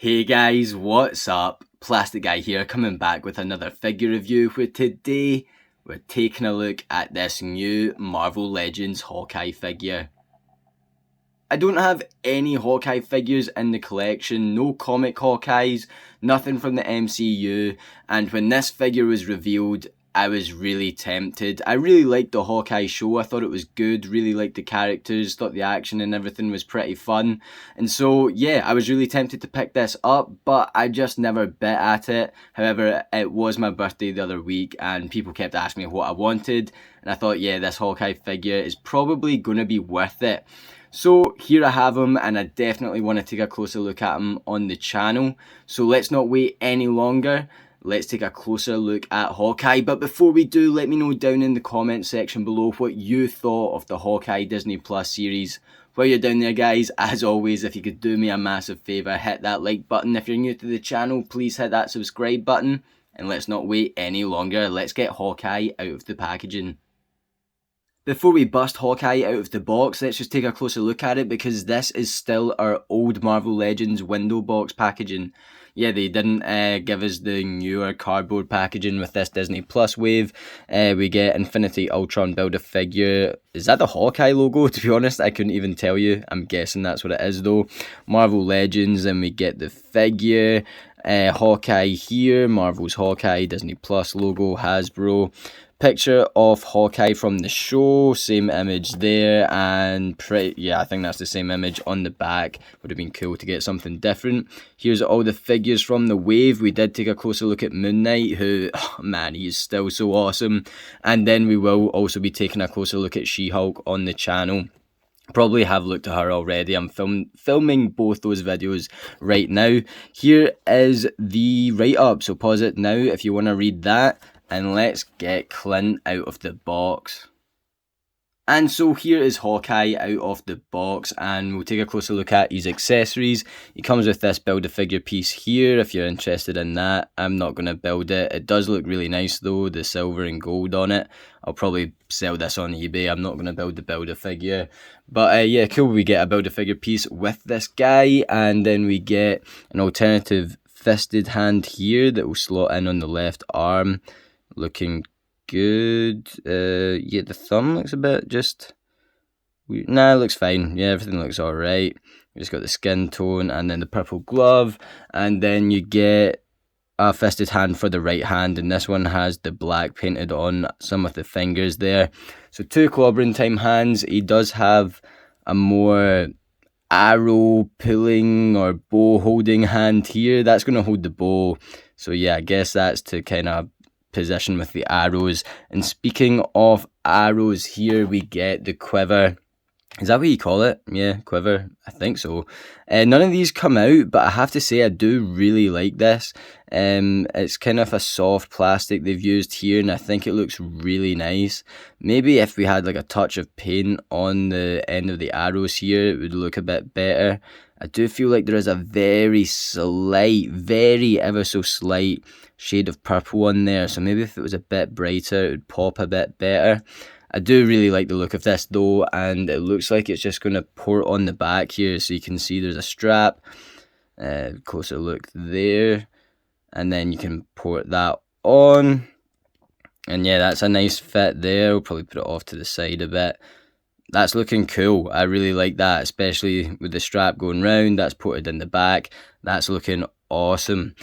Hey guys, what's up? Plastic Guy here, coming back with another figure review where today we're taking a look at this new Marvel Legends Hawkeye figure. I don't have any Hawkeye figures in the collection, no comic Hawkeyes, nothing from the MCU, and when this figure was revealed, I was really tempted. I really liked the Hawkeye show, I thought it was good, really liked the characters, thought the action and everything was pretty fun, and so yeah, I was really tempted to pick this up, but I just never bit at it. However, it was my birthday the other week and people kept asking me what I wanted, and I thought, yeah, this Hawkeye figure is probably going to be worth it. So here I have him, and I definitely want to take a closer look at him on the channel. So let's not wait any longer. Let's take a closer look at Hawkeye. But before we do, let me know down in the comment section below what you thought of the Hawkeye Disney Plus series. While you're down there, guys, as always, if you could do me a massive favour, hit that like button. If you're new to the channel, please hit that subscribe button. And let's not wait any longer. Let's get Hawkeye out of the packaging. Before we bust Hawkeye out of the box, let's just take a closer look at it, because this is still our old Marvel Legends window box packaging. Yeah, they didn't give us the newer cardboard packaging with this Disney Plus wave. We get Infinity Ultron Build-A-Figure. Is that the Hawkeye logo? To be honest, I couldn't even tell you. I'm guessing that's what it is though. Marvel Legends, and we get the figure. Hawkeye here, Marvel's Hawkeye, Disney Plus logo, Hasbro. Picture of Hawkeye from the show, same image there, and I think that's the same image on the back. Would have been cool to get something different. Here's all the figures from the wave. We did take a closer look at Moon Knight, who, oh man, he is still so awesome. And then we will also be taking a closer look at She-Hulk on the channel. Probably have looked at her already. I'm filming both those videos right now. Here is the write-up, so pause it now if you want to read that. And let's get Clint out of the box. And so here is Hawkeye out of the box, and we'll take a closer look at his accessories. He comes with this Build-A-Figure piece here, if you're interested in that. I'm not going to build it. It does look really nice though, the silver and gold on it. I'll probably sell this on eBay. I'm not going to build the Build-A-Figure. But yeah, cool, we get a Build-A-Figure piece with this guy, and then we get an alternative fisted hand here that will slot in on the left arm. Looking good. Yeah, the thumb looks a bit just weird. Nah, it looks fine. Yeah, everything looks alright. We just got the skin tone and then the purple glove, and then you get a fisted hand for the right hand, and this one has the black painted on some of the fingers there. So two clobbering time hands. He does have a more arrow pulling or bow holding hand here. That's going to hold the bow. So yeah, I guess that's to kind of position with the arrows. And speaking of arrows, here we get the quiver. Is that what you call it? Yeah, quiver. I think so. None of these come out, but I have to say I do really like this. It's kind of a soft plastic they've used here, and I think it looks really nice. Maybe if we had like a touch of paint on the end of the arrows here, it would look a bit better. I do feel like there is a very slight, very ever so slight shade of purple on there, so maybe if it was a bit brighter it would pop a bit better. I do really like the look of this though, and it looks like it's just going to port on the back here, so you can see there's a strap. Closer look there, and then you can port that on, and yeah, that's a nice fit there. We'll probably put it off to the side a bit. That's looking cool. I really like that, especially with the strap going round. That's ported in the back. That's looking awesome.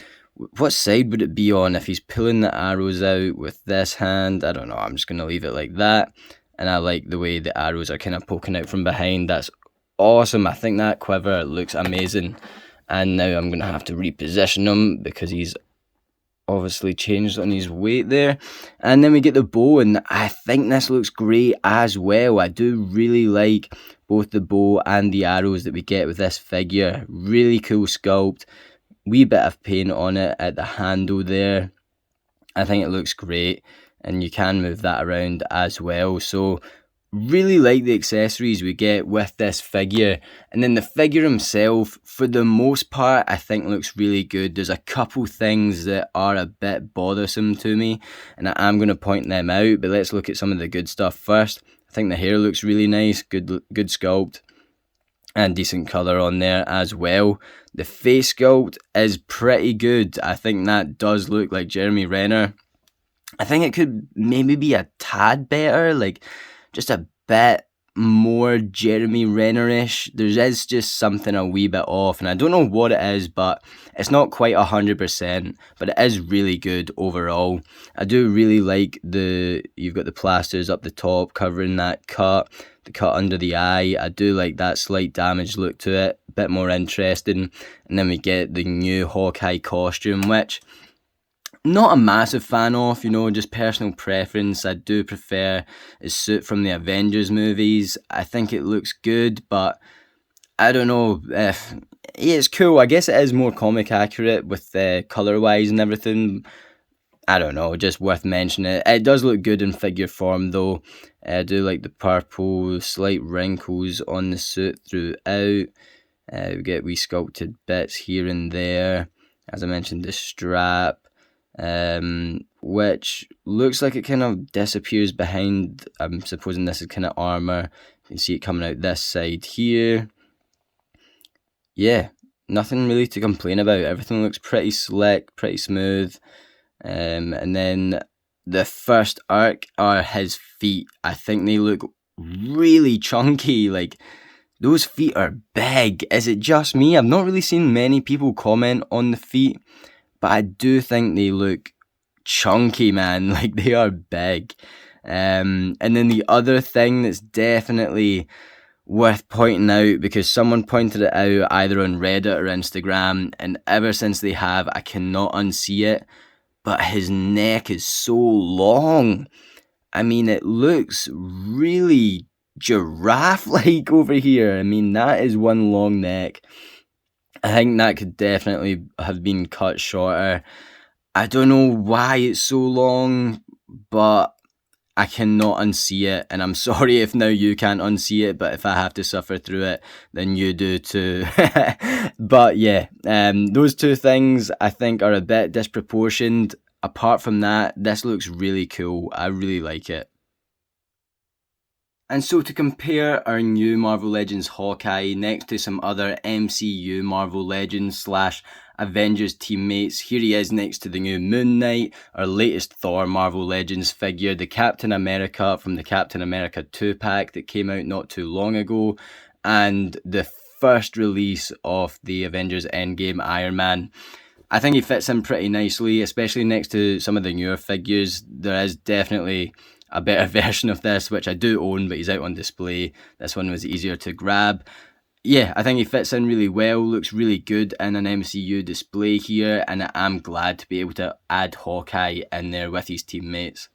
What side would it be on if he's pulling the arrows out with this hand? I don't know. I'm just going to leave it like that. And I like the way the arrows are kind of poking out from behind. That's awesome. I think that quiver looks amazing. And now I'm going to have to reposition him because he's obviously changed on his weight there. And then we get the bow, and I think this looks great as well. I do really like both the bow and the arrows that we get with this figure. Really cool sculpt. Wee bit of paint on it at the handle there. I think it looks great, and you can move that around as well. So really like the accessories we get with this figure. And then the figure himself, for the most part, I think looks really good. There's a couple things that are a bit bothersome to me, and I am going to point them out, but let's look at some of the good stuff first. I think the hair looks really nice, good sculpt. and decent colour on there as well. The face sculpt is pretty good. I think that does look like Jeremy Renner. I think it could maybe be a tad better, like just a bit more Jeremy Renner-ish. There is just something a wee bit off, and I don't know what it is, but it's not quite 100%, but it is really good overall. I do really like you've got the plasters up the top covering that cut, the cut under the eye. I do like that slight damage look to it, a bit more interesting. And then we get the new Hawkeye costume, which not a massive fan of, just personal preference. I do prefer his suit from the Avengers movies. I think it looks good, but I don't know if it's cool. I guess it is more comic accurate with colour wise and everything. I don't know, just worth mentioning. It does look good in figure form though. I do like the purple, slight wrinkles on the suit throughout. We get wee sculpted bits here and there. As I mentioned, the strap, which looks like it kind of disappears behind. I'm supposing this is kind of armor. You can see it coming out this side here. Yeah, nothing really to complain about. Everything looks pretty slick, pretty smooth. And then the first arc are his feet. I think they look really chunky. Like, those feet are big. Is it just me? I've not really seen many people comment on the feet, but I do think they look chunky, man. Like, they are big. And then the other thing that's definitely worth pointing out, because someone pointed it out either on Reddit or Instagram, and ever since they have, I cannot unsee it, but his neck is so long. I mean, it looks really giraffe-like over here. I mean, that is one long neck. I think that could definitely have been cut shorter. I don't know why it's so long, but I cannot unsee it, and I'm sorry if now you can't unsee it, but if I have to suffer through it, then you do too. But yeah, those two things I think are a bit disproportioned. Apart from that, this looks really cool. I really like it. And so to compare our new Marvel Legends Hawkeye next to some other MCU Marvel Legends / Avengers teammates, here he is next to the new Moon Knight, our latest Thor Marvel Legends figure, the Captain America from the Captain America 2-pack that came out not too long ago, and the first release of the Avengers Endgame Iron Man. I think he fits in pretty nicely, especially next to some of the newer figures. There is definitely a better version of this, which I do own, but he's out on display. This one was easier to grab. Yeah, I think he fits in really well, looks really good in an MCU display here, and I'm glad to be able to add Hawkeye in there with his teammates.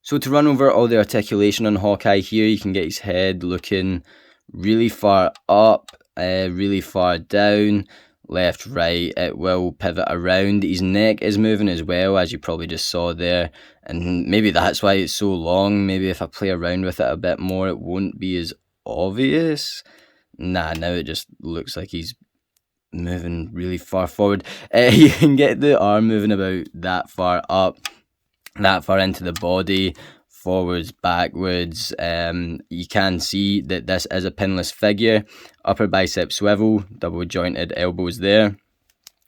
So to run over all the articulation on Hawkeye here, you can get his head looking really far up, really far down, left, right. It will pivot around. His neck is moving as well, as you probably just saw there, and maybe that's why it's so long. Maybe if I play around with it a bit more, it won't be as obvious. Now it just looks like he's moving really far forward. You can get the arm moving about that far up, that far into the body, forwards, backwards. You can see that this is a pinless figure. Upper bicep swivel, double jointed elbows there.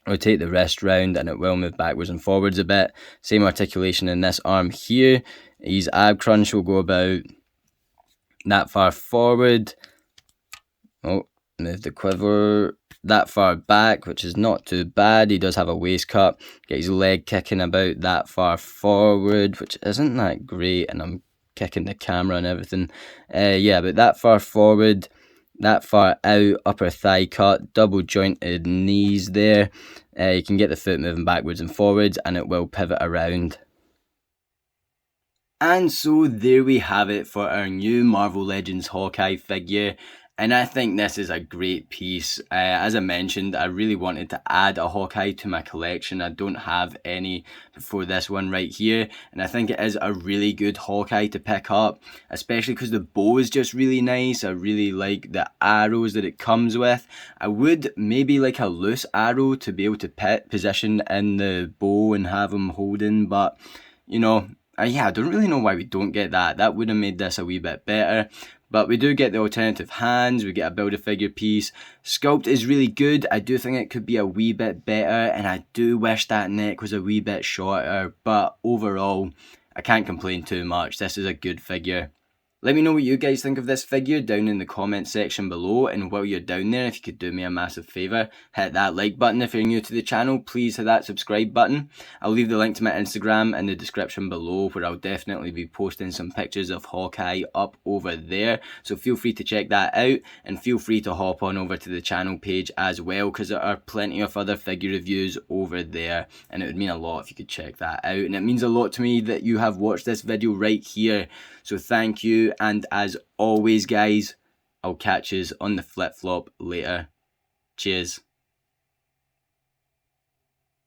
Rotate the wrist round and it will move backwards and forwards a bit. Same articulation in this arm here. His ab crunch will go about that far forward. Oh, move the quiver that far back, which is not too bad. He does have a waist cut. Get his leg kicking about that far forward, which isn't that great, and I'm kicking the camera and everything. Yeah, but that far forward, that far out, upper thigh cut, double jointed knees there. You can get the foot moving backwards and forwards, and it will pivot around. And so there we have it for our new Marvel Legends Hawkeye figure. And I think this is a great piece. As I mentioned, I really wanted to add a Hawkeye to my collection. I don't have any before this one right here. And I think it is a really good Hawkeye to pick up, especially because the bow is just really nice. I really like the arrows that it comes with. I would maybe like a loose arrow to be able to position in the bow and have him holding. But, you know, yeah, I don't really know why we don't get that. That would have made this a wee bit better. But we do get the alternative hands, we get a Build-A-Figure piece. Sculpt is really good. I do think it could be a wee bit better, and I do wish that neck was a wee bit shorter, but overall, I can't complain too much. This is a good figure. Let me know what you guys think of this figure down in the comment section below, and while you're down there, if you could do me a massive favour, hit that like button. If you're new to the channel, please hit that subscribe button. I'll leave the link to my Instagram in the description below, where I'll definitely be posting some pictures of Hawkeye up over there, so feel free to check that out, and feel free to hop on over to the channel page as well, because there are plenty of other figure reviews over there, and it would mean a lot if you could check that out, and it means a lot to me that you have watched this video right here, so thank you. And as always, guys, I'll catch yous on the flip-flop later. Cheers.